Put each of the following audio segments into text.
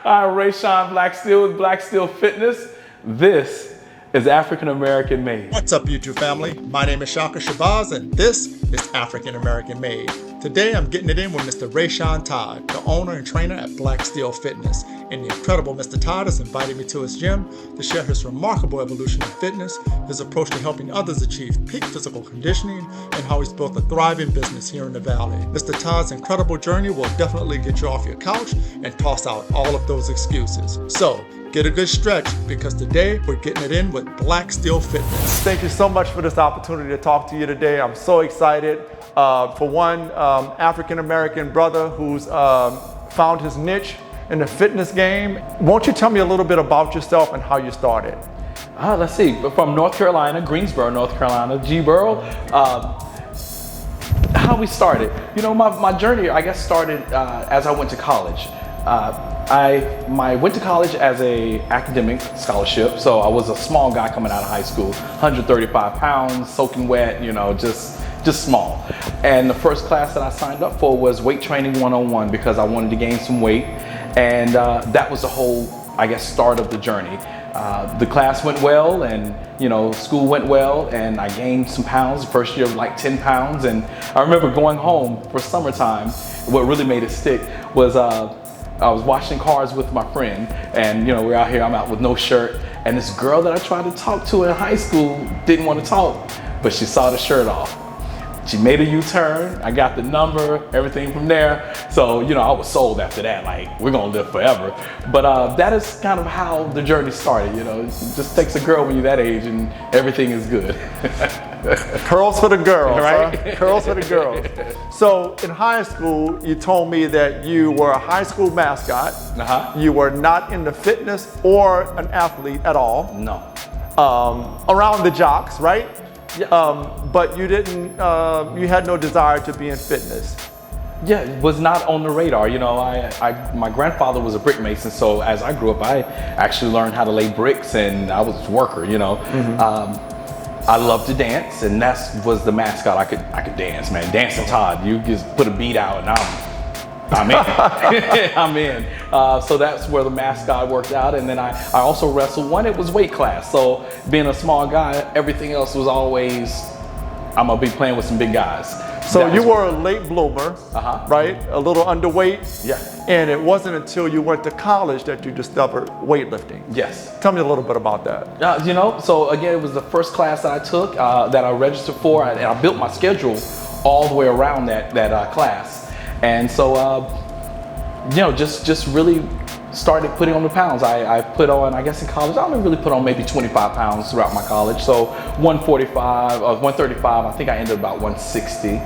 I'm RayShon Blacksteel with Black Steel Fitness. This is African-American-Made. What's up, YouTube family? My name is Shaka and this is African-American-Made. Today I'm getting it in with Mr. RayShon Todd, the owner and trainer at Black Steel Fitness. And the incredible Mr. Todd has invited me to his gym to share his remarkable evolution in fitness, his approach to helping others achieve peak physical conditioning, and how he's built a thriving business here in the Valley. Mr. Todd's incredible journey will definitely get you off your couch and toss out all of those excuses. So, get a good stretch, because today we're getting it in with Black Steel Fitness. Thank you so much for this opportunity to talk to you today. I'm so excited. For one, African-American brother who's found his niche in the fitness game. Won't you tell me a little bit about yourself and how you started? Let's see, from North Carolina, Greensboro, North Carolina, G-Boro. How we started? You know, my journey, I guess, started as I went to college. I went to college as a academic scholarship, so I was a small guy coming out of high school, 135 pounds, soaking wet, you know, just small. And the first class that I signed up for was weight training 101 because I wanted to gain some weight, and that was the whole, I guess, start of the journey. The class went well, and you know, school went well, and I gained some pounds. The first year, like 10 pounds, and I remember going home for summertime. What really made it stick was I was washing cars with my friend, and you know, we're out here, I'm out with no shirt, and this girl that I tried to talk to in high school didn't want to talk, but she saw the shirt off. She made a U-turn, I got the number, everything from there. So, you know, I was sold after that, like, we're gonna live forever. But that is kind of how the journey started, you know. It just takes a girl when you're that age and everything is good. Curls for the girls, right? Huh? Curls for the girls. So in high school, you told me that you were a high school mascot. You were not into fitness or an athlete at all. No. Around the jocks, right? Yes. But you didn't, you had no desire to be in fitness. Yeah, it was not on the radar. You know, my grandfather was a brick mason, so as I grew up, I actually learned how to lay bricks, and I was a worker, you know. I loved to dance, and that was the mascot. I could dance, man. Dancing Todd. You just put a beat out, and I'm in. I'm in. So that's where the mascot worked out. And then I also wrestled. One, it was weight class. So being a small guy, everything else was always, I'm gonna be playing with some big guys. So you were a late bloomer, right? A little underweight. Yeah. And it wasn't until you went to college that you discovered weightlifting. Yes. Tell me a little bit about that. You know, so again, it was the first class that I took, that I registered for, and I built my schedule all the way around that class. And so, you know, just really started putting on the pounds. I put on, I guess in college, I only really put on maybe 25 pounds throughout my college. So 145, 135, I think I ended about 160,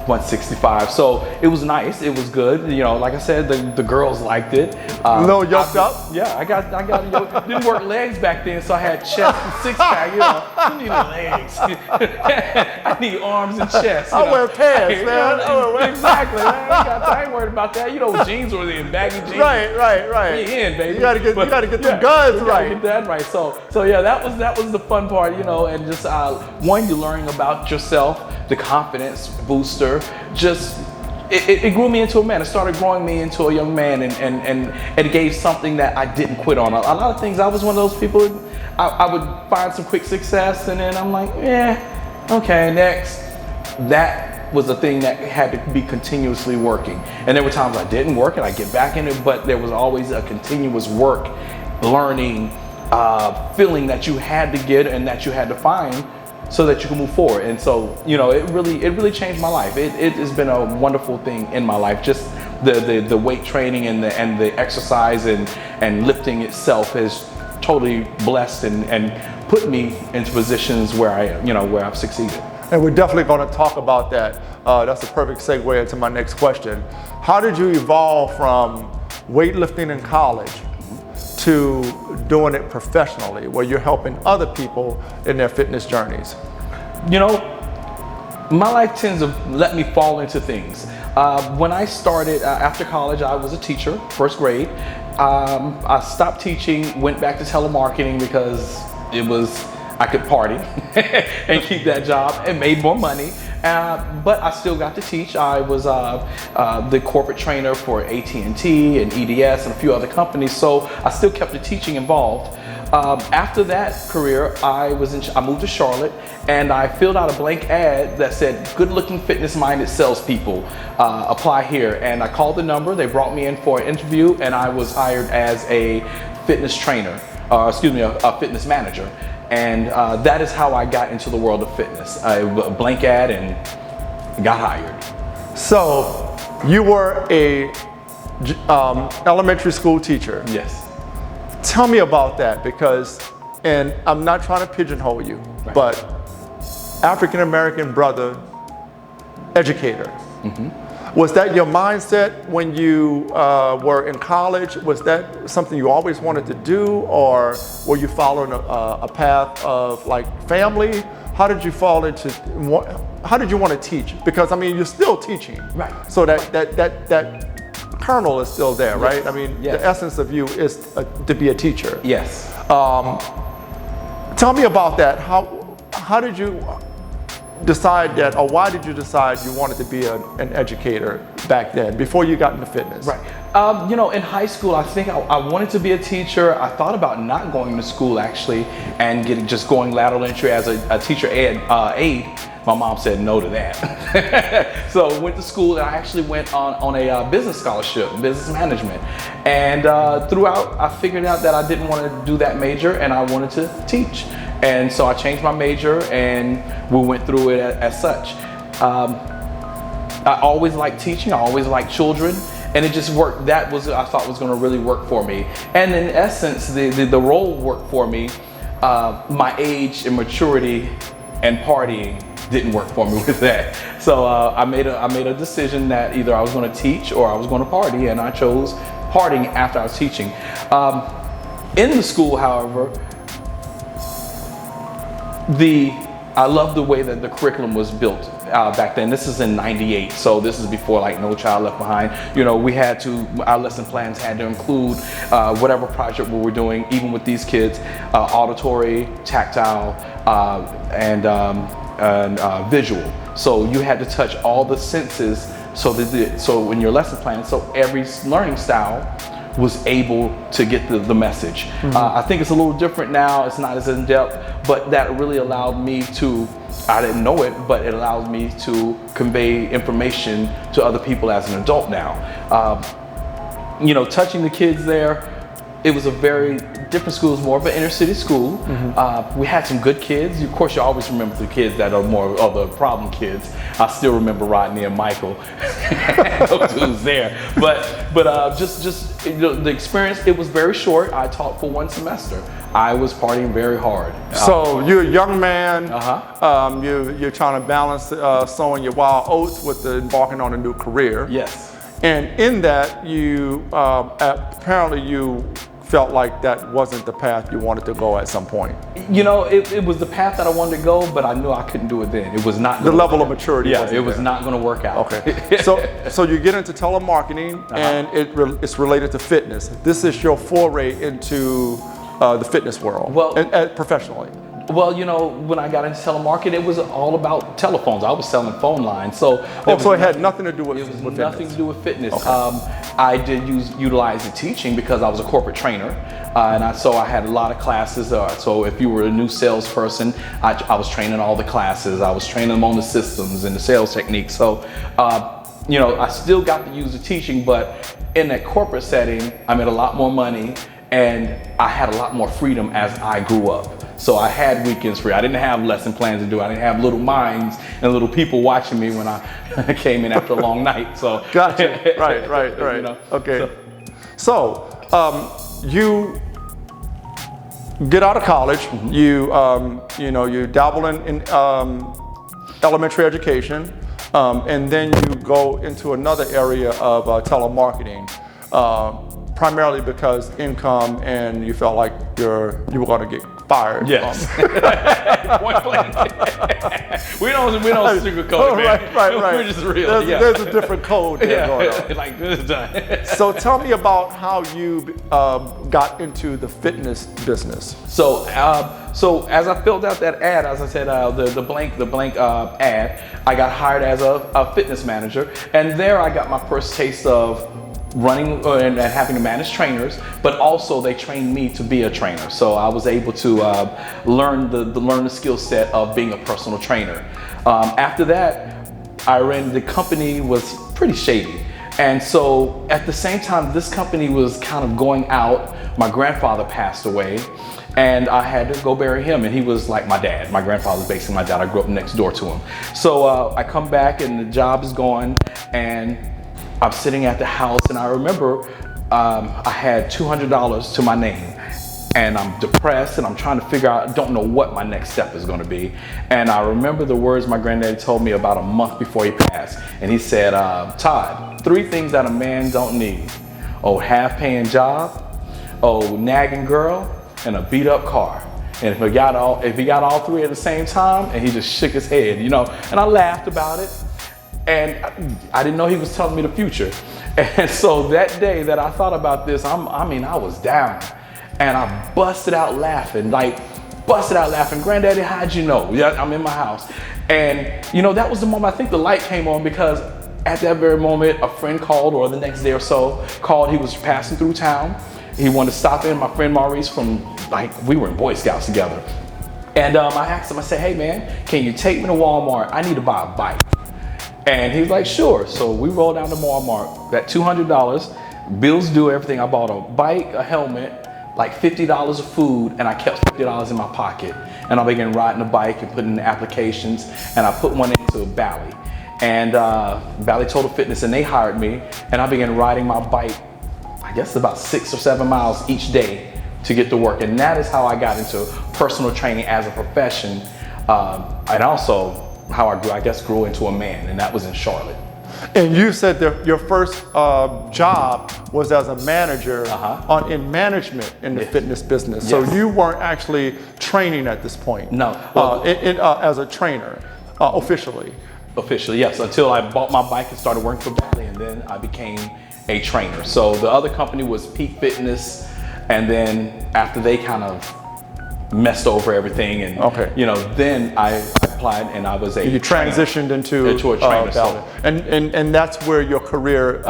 165. So it was nice, it was good. You know, like I said, the girls liked it. A little yoked up? Yeah, I got didn't work legs back then, so I had chest and six pack, you know. You need legs. I need arms and chest. I wear pants, man. Exactly, man. I ain't worried about that. You know, jeans were in, baggy jeans. Right. We in, baby. You gotta get the guns right. Get that right. So yeah, that was the fun part, you know, and just one, you're learning about yourself, the confidence booster. Just it grew me into a man. It started growing me into a young man, and it gave something that I didn't quit on. A lot of things, I was one of those people, I would find some quick success, and then I'm like, yeah, okay, next. That was a thing that had to be continuously working. And there were times I didn't work and I get back in it, but there was always a continuous work, learning, feeling that you had to get and that you had to find so that you can move forward. And so, you know, it really changed my life. It has been a wonderful thing in my life. Just the weight training and the exercise and lifting itself has totally blessed and put me into positions where where I've succeeded. And we're definitely going to talk about that. That's a perfect segue into my next question. How did you evolve from weightlifting in college to doing it professionally, where you're helping other people in their fitness journeys? You know, my life tends to let me fall into things. When I started after college, I was a teacher, first grade. I stopped teaching, went back to telemarketing because I could party and keep that job and made more money. but I still got to teach. I was the corporate trainer for AT&T and EDS and a few other companies, so I still kept the teaching involved. After that career, I moved to Charlotte, and I filled out a blank ad that said, "Good-looking, fitness-minded salespeople, apply here." And I called the number. They brought me in for an interview, and I was hired as a fitness trainer, a fitness manager. And that is how I got into the world of fitness. A blank ad and got hired. So you were a elementary school teacher. Yes. Tell me about that, because, and I'm not trying to pigeonhole you, Right. but African-American brother, educator. Was that your mindset when you were in college? Was that something you always wanted to do, or were you following a path of like family? How did you fall into, how did you want to teach? Because I mean, you're still teaching. Right. So that kernel is still there, right? Yes. I mean, Yes. the essence of you is to be a teacher. Yes. Tell me about that. How did you decide that, or why did you decide you wanted to be an educator back then, before you got into fitness? Right. In high school, I think I wanted to be a teacher. I thought about not going to school actually, and just going lateral entry as a teacher aide. My mom said no to that. So I went to school, and I actually went on a business scholarship, business management. And throughout, I figured out that I didn't want to do that major, and I wanted to teach. And so I changed my major, and we went through it as such. I always liked teaching. I always liked children, and it just worked. That was, I thought, was going to really work for me. And in essence, the role worked for me. My age and maturity and partying didn't work for me with that. So I made a decision that either I was going to teach or I was going to party, and I chose partying after I was teaching. In the school, however, I love the way that the curriculum was built back then. This is in '98, so this is before like No Child Left Behind. Our lesson plans had to include whatever project we were doing, even with these kids, auditory, tactile, and visual. So you had to touch all the senses, so in your lesson plan, so every learning style was able to get the message. I think it's a little different now. It's not as in depth, but that really allowed me to, I didn't know it, but it allowed me to convey information to other people as an adult now. Touching the kids there, it was a very different school. It was more of an inner city school. We had some good kids. Of course, you always remember the kids that are more of the problem kids. I still remember Rodney and Michael. Those dudes there. But the experience, it was very short. I taught for 1 semester. I was partying very hard. So you're a young man. You're trying to balance sowing your wild oats with embarking on a new career. Yes. And in that, you apparently you felt like that wasn't the path you wanted to go at some point. It was the path that I wanted to go, but I knew I couldn't do it then. It was not the level of maturity. Yeah, it was not going to work out. Okay. So you get into telemarketing, and it's related to fitness. This is your foray into the fitness world, professionally. Well, when I got into telemarketing, it was all about telephones. I was selling phone lines, so it had nothing to do with it was fitness. nothing to do with fitness. Okay. I did utilize the teaching because I was a corporate trainer, so I had a lot of classes. So if you were a new salesperson, I was training all the classes. I was training them on the systems and the sales techniques. So I still got to use the teaching, but in that corporate setting, I made a lot more money, and I had a lot more freedom as I grew up. So I had weekends free. I didn't have lesson plans to do. I didn't have little minds and little people watching me when I came in after a long night. So gotcha. Right. Okay. So you get out of college. You dabble in elementary education, and then you go into another area of telemarketing. Primarily because income, and you felt like you were going to get fired. Yes. Point blank. we don't sugarcoat it, man. Right. We're just real. There's a different code there going on. Like this is done. So tell me about how you got into the fitness business. So as I filled out that ad, as I said, the blank ad, I got hired as a fitness manager, and there I got my first taste of running and having to manage trainers, but also they trained me to be a trainer. So I was able to learn the skill set of being a personal trainer. After that, the company was pretty shady. And so at the same time, this company was kind of going out. My grandfather passed away, and I had to go bury him, and he was like my dad. My grandfather was basically my dad. I grew up next door to him. So I come back and the job is gone, and I'm sitting at the house, and I remember I had $200 to my name, and I'm depressed, and I'm trying to figure out, I don't know what my next step is going to be. And I remember the words my granddaddy told me about a month before he passed, and he said, Todd, 3 things that a man don't need: half-paying job, nagging girl, and a beat-up car. And if he got all 3 at the same time, and he just shook his head, and I laughed about it. And I didn't know he was telling me the future. And so that day that I thought about this, I was down, and I busted out laughing. Granddaddy, how'd you know? Yeah, I'm in my house. And that was the moment I think the light came on, because at that very moment, a friend called, or the next day or so, called. He was passing through town. He wanted to stop in. My friend Maurice we were in Boy Scouts together. And I asked him, I said, hey man, can you take me to Walmart? I need to buy a bike. And he was like, sure. So we rolled down to Walmart, that $200, bills due, everything. I bought a bike, a helmet, like $50 of food, and I kept $50 in my pocket. And I began riding the bike and putting in the applications, and I put one into Bally. And Bally Total Fitness, and they hired me, and I began riding my bike, I guess about 6 or 7 miles each day to get to work. And that is how I got into personal training as a profession, and also how I grew into a man, and that was in Charlotte. And you said that your first job was as a manager in management in the fitness business. Yes. So you weren't actually training at this point. No. As a trainer, officially. Officially, yes, until I bought my bike and started working for Bally, and then I became a trainer. So the other company was Peak Fitness, and then after they kind of messed over everything, and then I applied, and I was a transitioned into a trainer. And that's where your career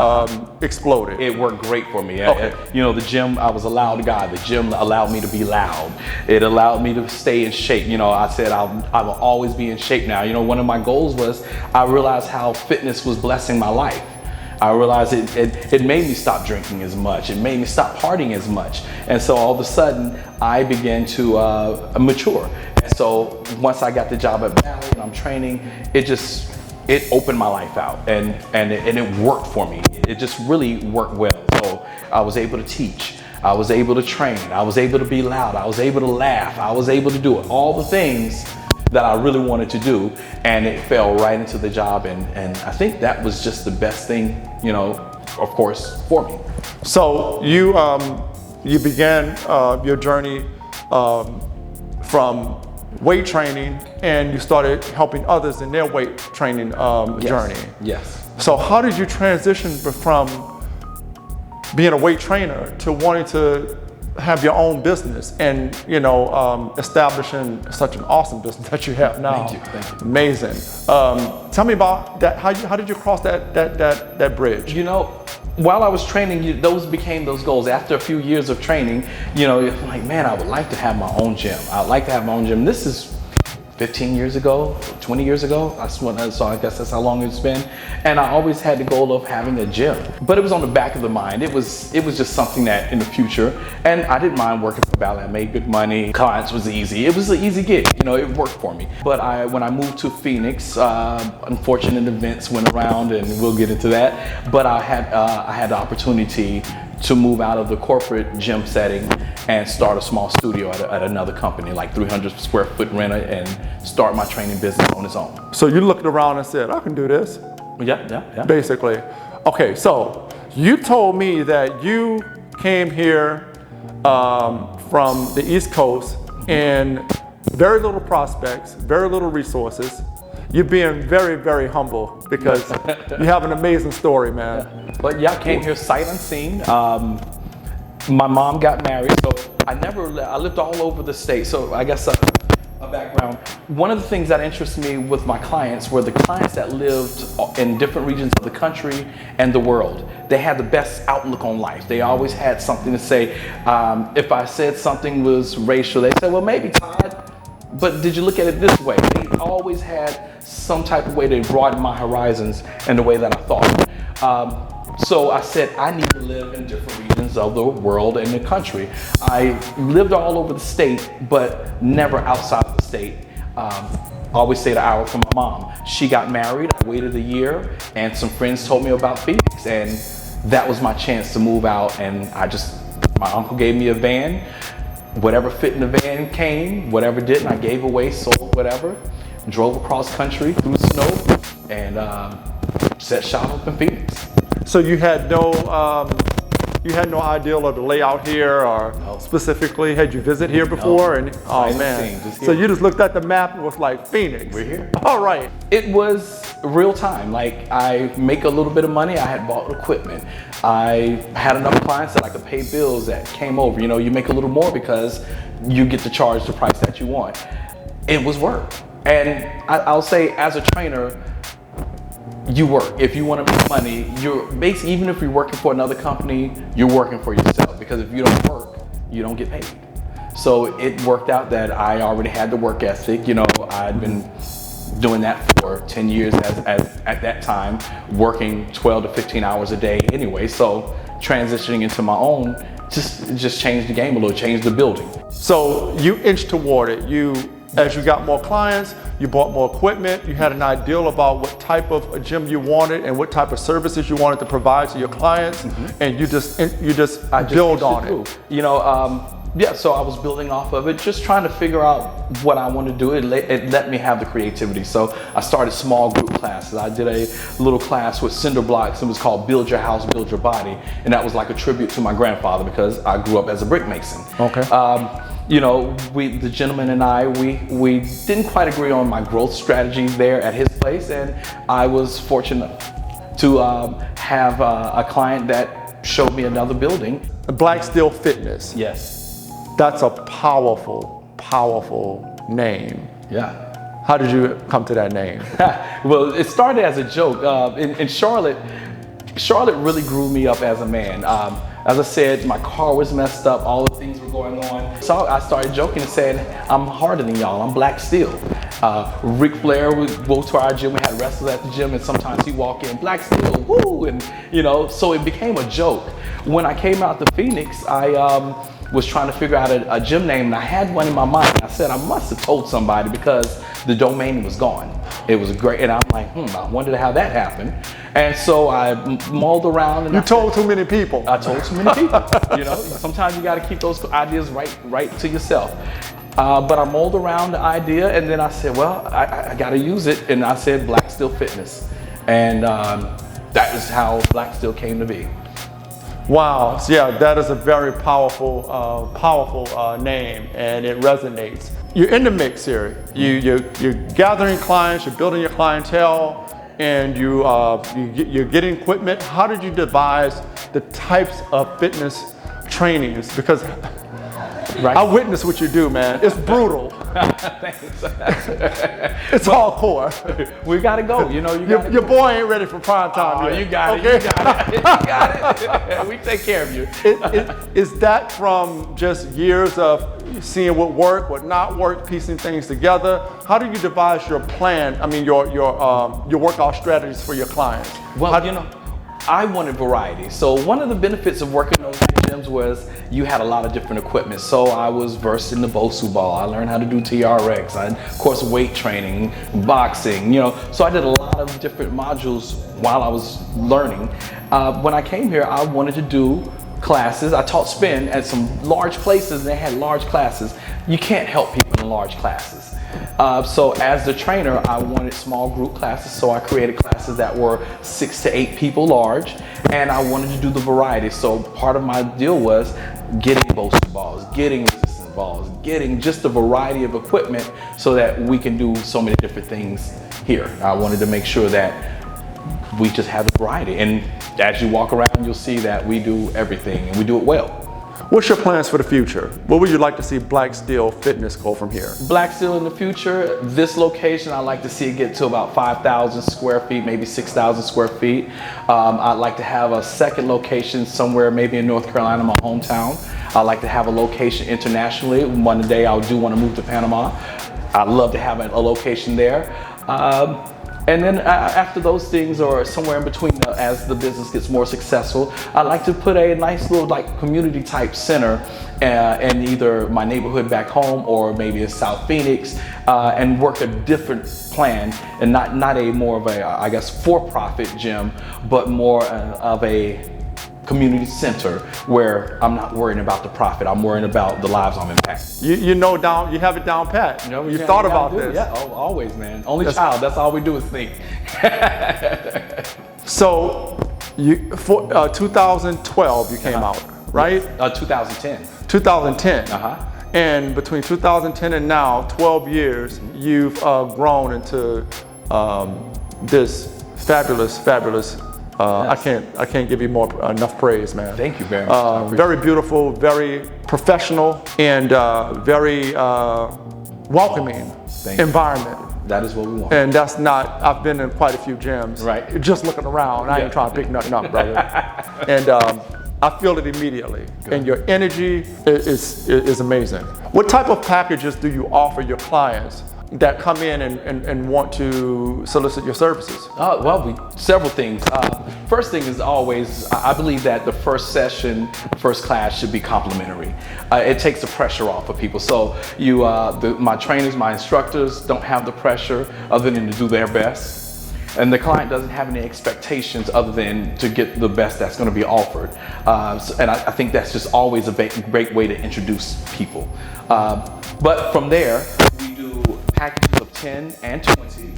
exploded. It worked great for me. The gym, I was a loud guy. The gym allowed me to be loud. It allowed me to stay in shape. I said I will always be in shape now. One of my goals was, I realized how fitness was blessing my life. I realized it made me stop drinking as much. It made me stop partying as much. And so all of a sudden, I began to mature. And so once I got the job at Bally and I'm training, it opened my life out, and it worked for me. It just really worked well. So I was able to teach. I was able to train. I was able to be loud. I was able to laugh. I was able to do it. All the things that I really wanted to do, and it fell right into the job, and I think that was just the best thing, of course, for me. So you began your journey from weight training, and you started helping others in their weight training journey. Yes. So how did you transition from being a weight trainer to wanting to have your own business and establishing such an awesome business that you have now? Thank you. Amazing. Tell me about that. How did you cross that bridge? While I was training, those became those goals. After a few years of training, I'm like, man, I would like to have my own gym. I'd like to have my own gym. This is 15 years ago, 20 years ago. So I guess that's how long it's been. And I always had the goal of having a gym, but it was on the back of the mind. It was just something that in the future, and I didn't mind working for Bally. I made good money. Clients was easy. It was an easy gig. It worked for me. But when I moved to Phoenix, unfortunate events went around, and we'll get into that. But I had the opportunity to move out of the corporate gym setting and start a small studio at another company, like 300 square foot renter, and start my training business on its own. So you looked around and said, I can do this. Yeah. Basically. Okay, so you told me that you came here from the East Coast and very little prospects, very little resources. You're being very, very humble because you have an amazing story, man. But yeah, I came here sight unseen. My mom got married, so I lived all over the state. So I guess a background. One of the things that interested me with my clients were the clients that lived in different regions of the country and the world. They had the best outlook on life. They always had something to say. If I said something was racial, they said, well, maybe Todd, but did you look at it this way? They always had some type of way to broaden my horizons and the way that I thought. So I said, I need to live in different regions of the world and the country. I lived all over the state, but never outside of the state. Always stayed an hour from my mom. She got married, I waited a year, and some friends told me about Phoenix, and that was my chance to move out. And my uncle gave me a van. Whatever fit in the van came, whatever didn't, I gave away, sold whatever, drove across country through the snow, and set shop up in Phoenix. So you had no idea of the layout here, or specifically, had you visited here before? No. And oh man, so you just looked at the map and was like, Phoenix. We're here. All right. It was real time. Like, I make a little bit of money. I had bought equipment. I had enough clients that I could pay bills that came over. You know, you make a little more because you get to charge the price that you want. It was work. And I'll say, as a trainer, you work. If you want to make money, you're basically, even if you're working for another company, you're working for yourself, because if you don't work, you don't get paid. So it worked out that I already had the work ethic. You know, I'd been doing that for 10 years at that time, working 12 to 15 hours a day anyway. So transitioning into my own just changed the game a little, changed the building. So you inched toward it. As you got more clients, you bought more equipment, you had an ideal about what type of a gym you wanted and what type of services you wanted to provide to your clients, and you just build on it. You know, yeah, so I was building off of it, just trying to figure out what I wanted to do. It let me have the creativity. So I started small group classes. I did a little class with cinder blocks. It was called Build Your House, Build Your Body. And that was like a tribute to my grandfather, because I grew up as a brick mason. Okay. You know, the gentleman and I, we didn't quite agree on my growth strategy there at his place, and I was fortunate to have a client that showed me another building. Black Steel Fitness. Yes. That's a powerful, powerful name. Yeah. How did you come to that name? Well, it started as a joke. In Charlotte really grew me up as a man. As I said, my car was messed up, all the things were going on. So I started joking and saying, I'm harder than y'all, I'm black steel. Ric Flair would go to our gym, we had wrestlers at the gym, and sometimes he'd walk in, black steel, woo, and you know, so it became a joke. When I came out to Phoenix, I was trying to figure out a gym name, and I had one in my mind. I said, I must have told somebody, because the domain was gone. It was great, and I'm like, I wondered how that happened. And so I mulled around. And you told too many people. I told too many people. You know, sometimes you got to keep those ideas right to yourself. But I mulled around the idea, and then I said, well, I got to use it. And I said Black Steel Fitness. And that is how Black Steel came to be. Wow, yeah, that is a very powerful name, and it resonates. You're in the mix here. You're gathering clients, you're building your clientele, and you're getting equipment. How did you devise the types of fitness trainings? Because I witness what you do, man. It's brutal. Thanks. It's hardcore. We gotta go. You know, your boy ain't ready for prime time yet. You got okay? it. You got it. You got it. We take care of you. Is that from just years of seeing what worked, what not worked, piecing things together? How do you devise your plan? I mean, your workout strategies for your clients? Well, you know, I wanted variety. So one of the benefits of working in those gyms was you had a lot of different equipment. So I was versed in the Bosu ball. I learned how to do TRX. I had, of course, weight training, boxing, you know. So I did a lot of different modules while I was learning. When I came here, I wanted to do classes. I taught spin at some large places, and they had large classes. You can't help people in large classes. So as the trainer, I wanted small group classes, so I created classes that were 6 to 8 people large, and I wanted to do the variety. So part of my deal was getting Bosu balls, getting resistance of all, is getting just a variety of equipment so that we can do so many different things here. I wanted to make sure that we just have the variety. And as you walk around, you'll see that we do everything and we do it well. What's your plans for the future? Where would you like to see Black Steel Fitness go from here? Black Steel in the future, this location, I'd like to see it get to about 5,000 square feet, maybe 6,000 square feet. I'd like to have a second location somewhere, maybe in North Carolina, my hometown. I'd like to have a location internationally. One day I do want to move to Panama. I'd love to have a location there. And then after those things, or somewhere in between, as the business gets more successful, I'd like to put a nice little community type center in either my neighborhood back home or maybe in South Phoenix, and work a different plan, and not a more of a, I guess, for-profit gym, but more of a community center where I'm not worrying about the profit. I'm worrying about the lives I'm impacting. You have it down pat. You thought about this. Yeah, always, man. Only child. That's all we do is think. So, 2012 you came out, right? 2010. 2010. And between 2010 and now, 12 years, you've grown into this fabulous. Yes. I can't give you enough praise, man. Thank you very much. Very beautiful, very professional, and very welcoming environment. That is what we want. And that's not, I've been in quite a few gyms. Right. Just looking around, I ain't trying to pick nothing up, brother. And I feel it immediately. Good. And your energy is amazing. What type of packages do you offer your clients that come in and want to solicit your services? Well, several things. First thing is always, I believe that the first session, first class should be complimentary. It takes the pressure off of people. So my trainers, my instructors don't have the pressure other than to do their best. And the client doesn't have any expectations other than to get the best that's going to be offered. And I think that's just always a great way to introduce people. But from there, we do packages of 10 and 20.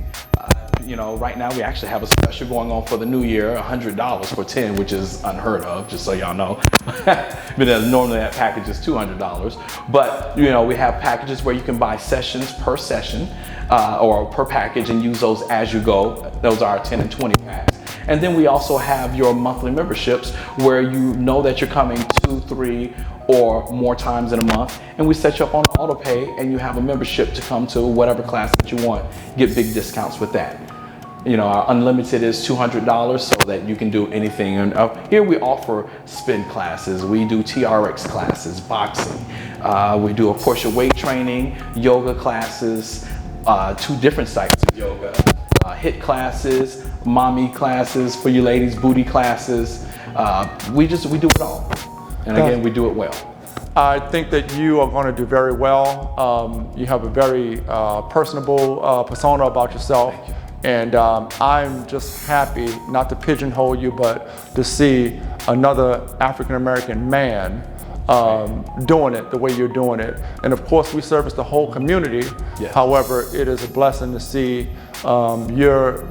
Right now we actually have a special going on for the new year, $100 for 10, which is unheard of, just so y'all know. But normally that package is $200. But we have packages where you can buy sessions per session or per package and use those as you go. Those are our 10 and 20 packs. And then we also have your monthly memberships where you know that you're coming 2, 3, or more times in a month, and we set you up on auto pay, and you have a membership to come to whatever class that you want. Get big discounts with that. Our unlimited is $200 so that you can do anything. And here we offer spin classes. We do TRX classes, boxing. We do, of course, your weight training, yoga classes, 2 different types of yoga, HIIT classes, mommy classes for you ladies, booty classes. We do it all. And again, we do it well. I think that you are going to do very well. You have a very personable persona about yourself. Thank you. And I'm just happy, not to pigeonhole you, but to see another African-American man doing it the way you're doing it. And of course, we service the whole community. Yes. However, it is a blessing to see you're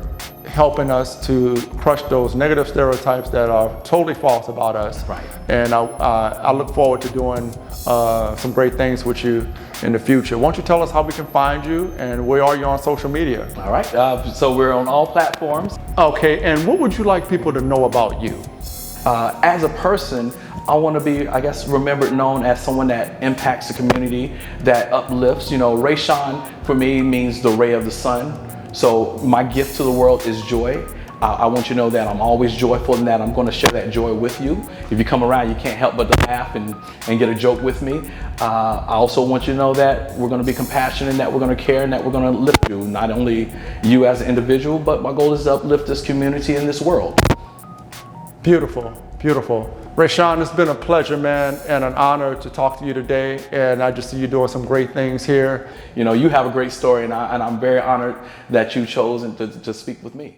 helping us to crush those negative stereotypes that are totally false about us. Right. And I look forward to doing some great things with you in the future. Why don't you tell us how we can find you and where are you on social media? All right, so we're on all platforms. Okay, and what would you like people to know about you? As a person, I want to be, I guess, known as someone that impacts the community, that uplifts. RayShon for me means the ray of the sun. So my gift to the world is joy. I want you to know that I'm always joyful and that I'm going to share that joy with you. If you come around, you can't help but to laugh and get a joke with me. I also want you to know that we're going to be compassionate, and that we're going to care, and that we're going to lift you, not only you as an individual, but my goal is to uplift this community and this world. Beautiful, beautiful. RayShon, it's been a pleasure, man, and an honor to talk to you today. And I just see you doing some great things here. You have a great story, and I'm very honored that you chose to speak with me.